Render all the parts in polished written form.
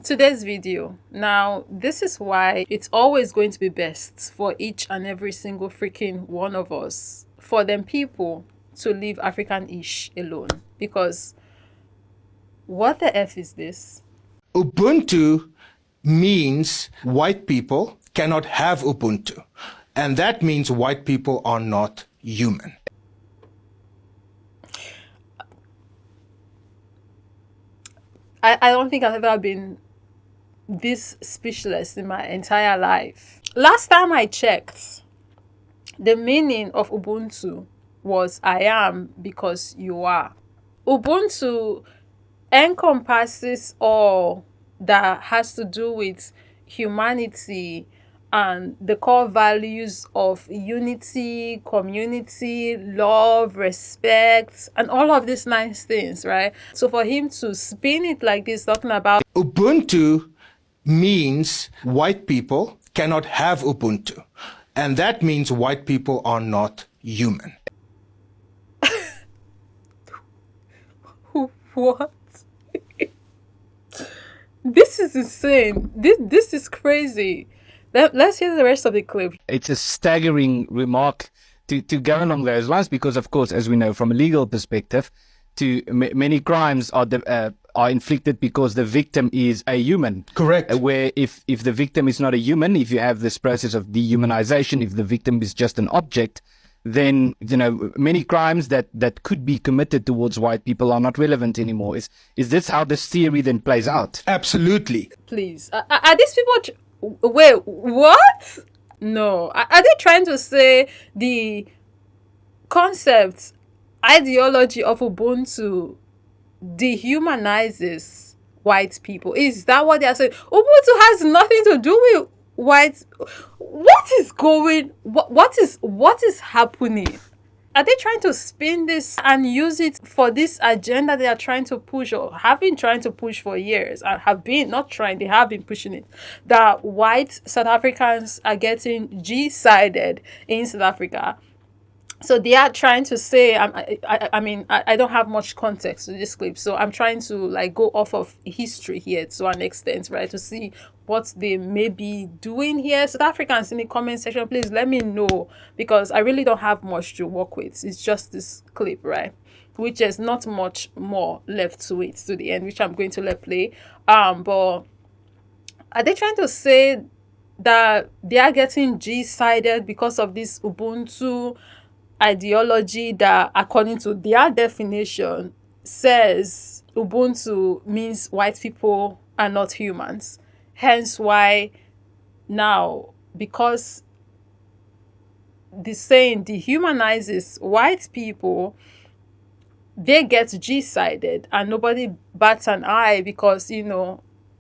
today's video. Now, this is why it's always going to be best for each and every single freaking one of us, for them people to leave African-ish alone. Because what the F is this? Ubuntu means white people cannot have Ubuntu. And that means white people are not human. I don't think I've ever been this speechless in my entire life. Last time I checked, the meaning of Ubuntu was I am because you are. Ubuntu encompasses all that has to do with humanity and the core values of unity, community, love, respect, and all of these nice things, right? So for him to spin it like this, talking about Ubuntu means white people cannot have Ubuntu. And that means white people are not human. what? This is insane. This is crazy. Let's hear the rest of the clip. It's a staggering remark to go along those lines because, of course, as we know from a legal perspective, many crimes are inflicted because the victim is a human. Correct. Where if the victim is not a human, if you have this process of dehumanization, if the victim is just an object, then, many crimes that could be committed towards white people are not relevant anymore. Is this how this theory then plays out? Absolutely. Please. Are these people... Wait, what? No. Are they trying to say the concept, ideology of Ubuntu dehumanizes white people? Is that what they are saying? Ubuntu has nothing to do with white. What is going... What is happening? Are they trying to spin this and use it for this agenda they are trying to push, or have been trying to push for years, and they have been pushing it, that white South Africans are getting G-sided in South Africa? So they are trying to say, I mean, I don't have much context to this clip, so I'm trying to go off of history here to an extent, right, to see what they may be doing here. South Africans in the comment section, please let me know, because I really don't have much to work with. It's just this clip, right, which is not much more left to it to the end, which I'm going to let play. But are they trying to say that they are getting G-sided because of this Ubuntu ideology that, according to their definition, says Ubuntu means white people are not humans? Hence why now, because the saying dehumanizes white people, they get G-sided and nobody bats an eye because,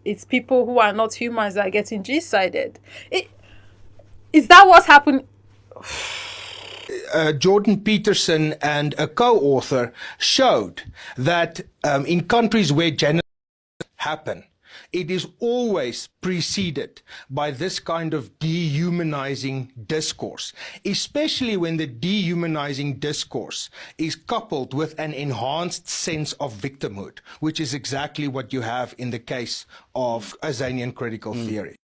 it's people who are not humans that are getting G-sided. Is that what's happened? Jordan Peterson and a co-author showed that in countries where genocide happen, it is always preceded by this kind of dehumanizing discourse, especially when the dehumanizing discourse is coupled with an enhanced sense of victimhood, which is exactly what you have in the case of Azanian critical theory.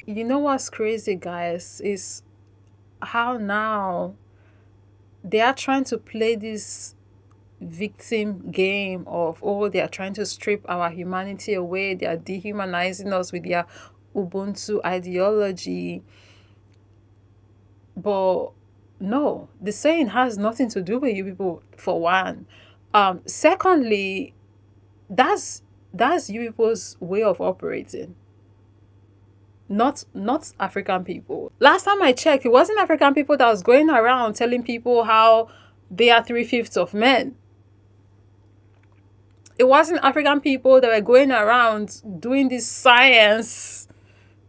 You know what's crazy, guys, is how now they are trying to play this victim game of, they are trying to strip our humanity away. They are dehumanizing us with their Ubuntu ideology. But no, the saying has nothing to do with you people, for one. Secondly, that's you people's way of operating. Not African people. Last time I checked, it wasn't African people that was going around telling people how they are 3/5 of men. It wasn't African people that were going around doing this science,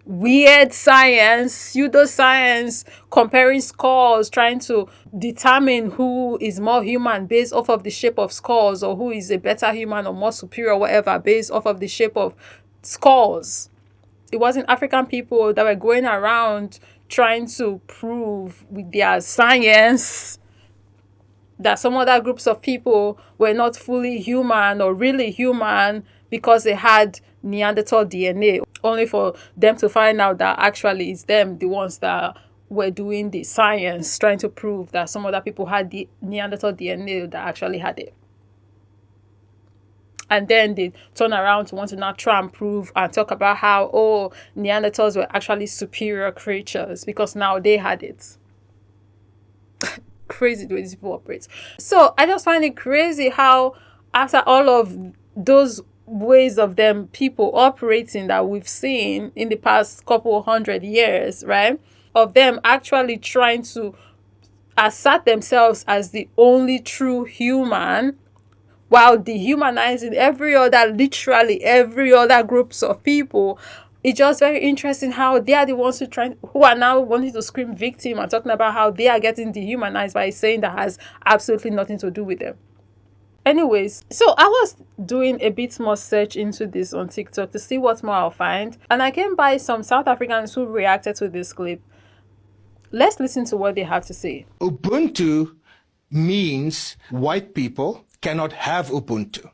weird science, pseudoscience, comparing skulls, trying to determine who is more human based off of the shape of skulls, or who is a better human or more superior, whatever, based off of the shape of skulls. It wasn't African people that were going around trying to prove with their science that some other groups of people were not fully human or really human because they had Neanderthal DNA, only for them to find out that actually it's them, the ones that were doing the science, trying to prove that some other people had the Neanderthal DNA that actually had it. And then they turn around to want to now try and prove and talk about how, oh, Neanderthals were actually superior creatures because now they had it. Crazy the way these people operate. So I just find it crazy how after all of those ways of them people operating that we've seen in the past couple of 100 years, right, of them actually trying to assert themselves as the only true human while dehumanizing literally every other groups of people. It's just very interesting how they are the ones who are now wanting to scream victim and talking about how they are getting dehumanized by saying that has absolutely nothing to do with them. Anyways, so I was doing a bit more search into this on TikTok to see what more I'll find, and I came by some South Africans who reacted to this clip. Let's listen to what they have to say. Ubuntu means white people cannot have Ubuntu,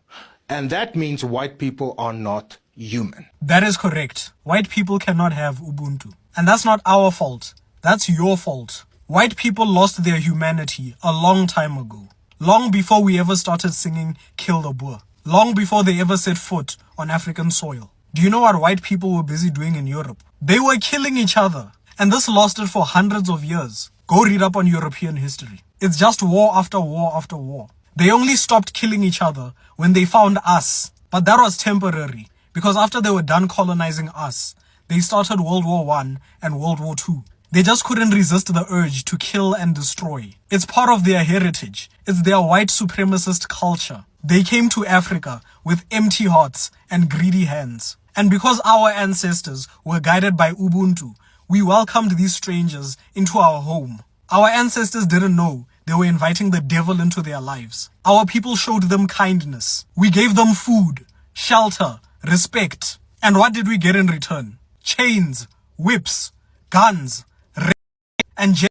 and that means white people are not human. That is correct. White people cannot have Ubuntu. And that's not our fault. That's your fault. White people lost their humanity a long time ago. Long before we ever started singing Kill the Boer. Long before they ever set foot on African soil. Do you know what white people were busy doing in Europe? They were killing each other. And this lasted for hundreds of years. Go read up on European history. It's just war after war after war. They only stopped killing each other when they found us. But that was temporary. Because after they were done colonizing us, they started World War I and World War II. They just couldn't resist the urge to kill and destroy. It's part of their heritage. It's their white supremacist culture. They came to Africa with empty hearts and greedy hands. And because our ancestors were guided by Ubuntu, we welcomed these strangers into our home. Our ancestors didn't know they were inviting the devil into their lives. Our people showed them kindness. We gave them food, shelter, respect. And what did we get in return? Chains, whips, guns, rape, and jail.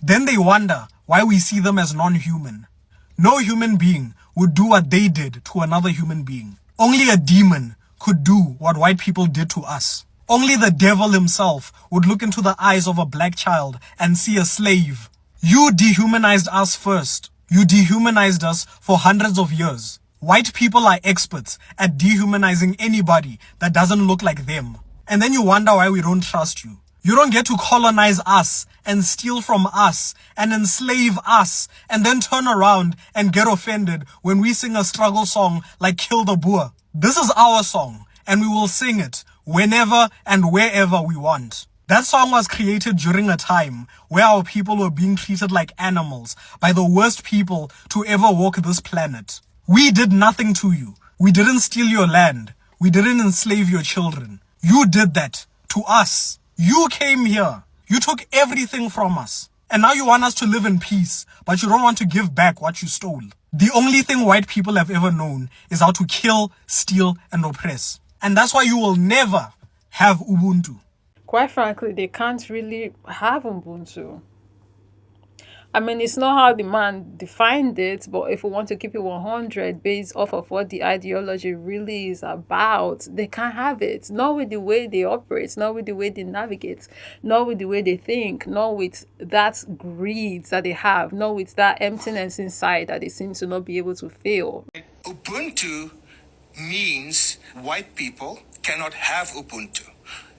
Then they wonder why we see them as non-human. No human being would do what they did to another human being. Only a demon could do what white people did to us. Only the devil himself would look into the eyes of a black child and see a slave. You dehumanized us first. You dehumanized us for hundreds of years. White people are experts at dehumanizing anybody that doesn't look like them. And then you wonder why we don't trust you. You don't get to colonize us and steal from us and enslave us and then turn around and get offended when we sing a struggle song like Kill the Boer. This is our song and we will sing it whenever and wherever we want. That song was created during a time where our people were being treated like animals by the worst people to ever walk this planet. We did nothing to you. We didn't steal your land. We didn't enslave your children. You did that to us. You came here. You took everything from us. And now you want us to live in peace, but you don't want to give back what you stole. The only thing white people have ever known is how to kill, steal, and oppress. And that's why you will never have Ubuntu. Quite frankly, they can't really have Ubuntu. I mean, it's not how the man defined it, but if we want to keep it 100 based off of what the ideology really is about, they can't have it. Not with the way they operate, not with the way they navigate, not with the way they think, not with that greed that they have, not with that emptiness inside that they seem to not be able to feel. Ubuntu means white people cannot have Ubuntu.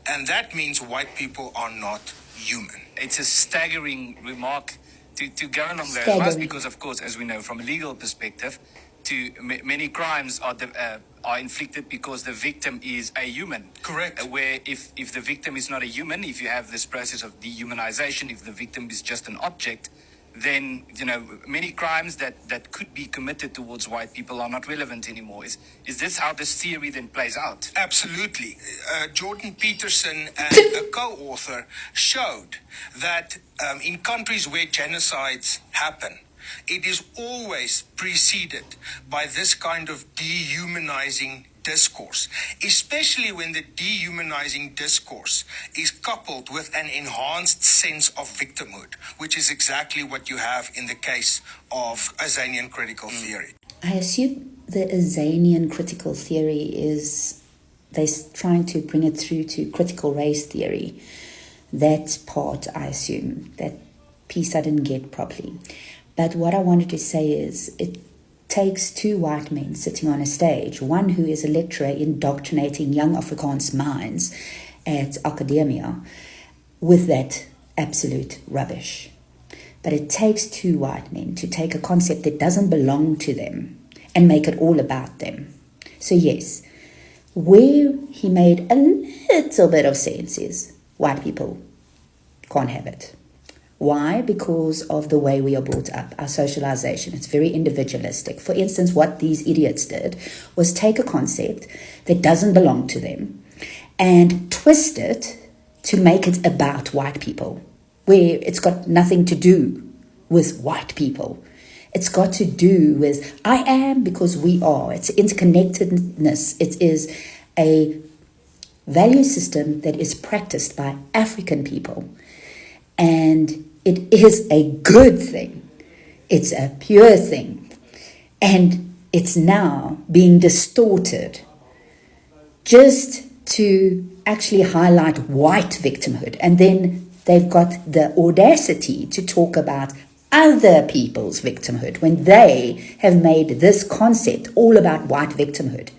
And that means white people are not human. It's a staggering remark to go along those lines because, of course, as we know from a legal perspective, many crimes are inflicted because the victim is a human. Correct. Where if the victim is not a human, if you have this process of dehumanization, if the victim is just an object, then, many crimes that could be committed towards white people are not relevant anymore. Is this how this theory then plays out? Absolutely. Jordan Peterson and a co-author showed that in countries where genocides happen, it is always preceded by this kind of dehumanizing discourse, especially when the dehumanizing discourse is coupled with an enhanced sense of victimhood, which is exactly what you have in the case of Azanian critical theory. I assume the Azanian critical theory is they're trying to bring it through to critical race theory. That part, I assume, that piece I didn't get properly. But what I wanted to say is it takes two white men sitting on a stage, one who is a lecturer indoctrinating young Afrikaans minds at academia with that absolute rubbish. But it takes two white men to take a concept that doesn't belong to them and make it all about them. So yes, where he made a little bit of sense is white people can't have it. Why? Because of the way we are brought up, our socialization. It's very individualistic. For instance, what these idiots did was take a concept that doesn't belong to them and twist it to make it about white people, where it's got nothing to do with white people. It's got to do with I am because we are. It's interconnectedness. It is a value system that is practiced by African people. And it is a good thing. It's a pure thing. And it's now being distorted just to actually highlight white victimhood. And then they've got the audacity to talk about other people's victimhood when they have made this concept all about white victimhood.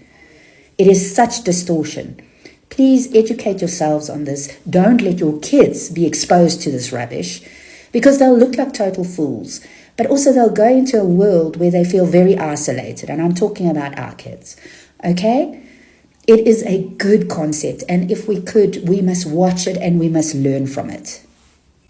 It is such distortion. Please educate yourselves on this. Don't let your kids be exposed to this rubbish because they'll look like total fools. But also they'll go into a world where they feel very isolated. And I'm talking about our kids. Okay? It is a good concept. And if we could, we must watch it and we must learn from it.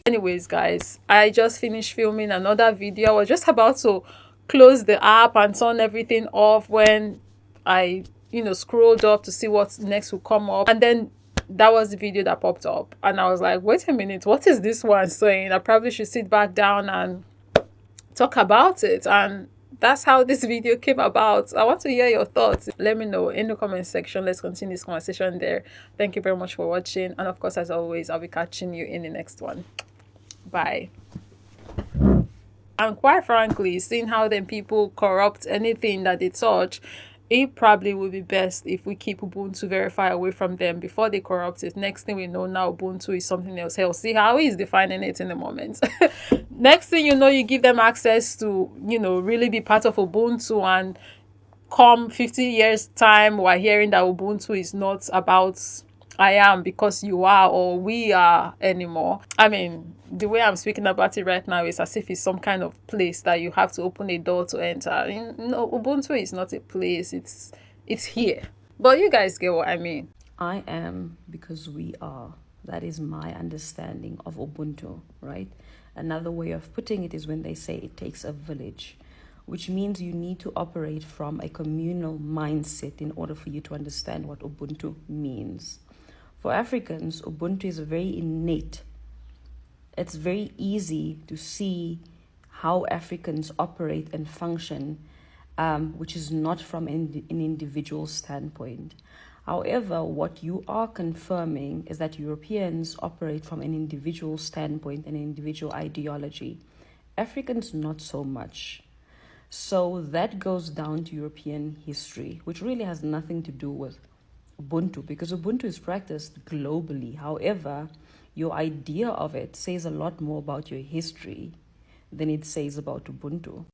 Anyways, guys, I just finished filming another video. I was just about to close the app and turn everything off when I scrolled up to see what next will come up, and then that was the video that popped up, and I was like, wait a minute, what is this one saying? I probably should sit back down and talk about it. And that's how this video came about. I want to hear your thoughts. Let me know in the comment section. Let's continue this conversation there. Thank you very much for watching, and of course, as always, I'll be catching you in the next one. Bye. And quite frankly, seeing how then people corrupt anything that they touch, it probably would be best if we keep Ubuntu Verify away from them before they corrupt it. Next thing we know, now Ubuntu is something else. Hell, see how he's defining it in the moment. Next thing you know, you give them access to, really be part of Ubuntu, and come 50 years time, we're hearing that Ubuntu is not about I am because you are or we are anymore. I mean, the way I'm speaking about it right now is as if it's some kind of place that you have to open a door to enter. No, Ubuntu is not a place. It's here. But you guys get what I mean. I am because we are. That is my understanding of Ubuntu, right? Another way of putting it is when they say it takes a village, which means you need to operate from a communal mindset in order for you to understand what Ubuntu means. For Africans, Ubuntu is very innate. It's very easy to see how Africans operate and function, which is not from an individual standpoint. However, what you are confirming is that Europeans operate from an individual standpoint and individual ideology. Africans, not so much. So that goes down to European history, which really has nothing to do with Ubuntu, because Ubuntu is practiced globally. However, your idea of it says a lot more about your history than it says about Ubuntu.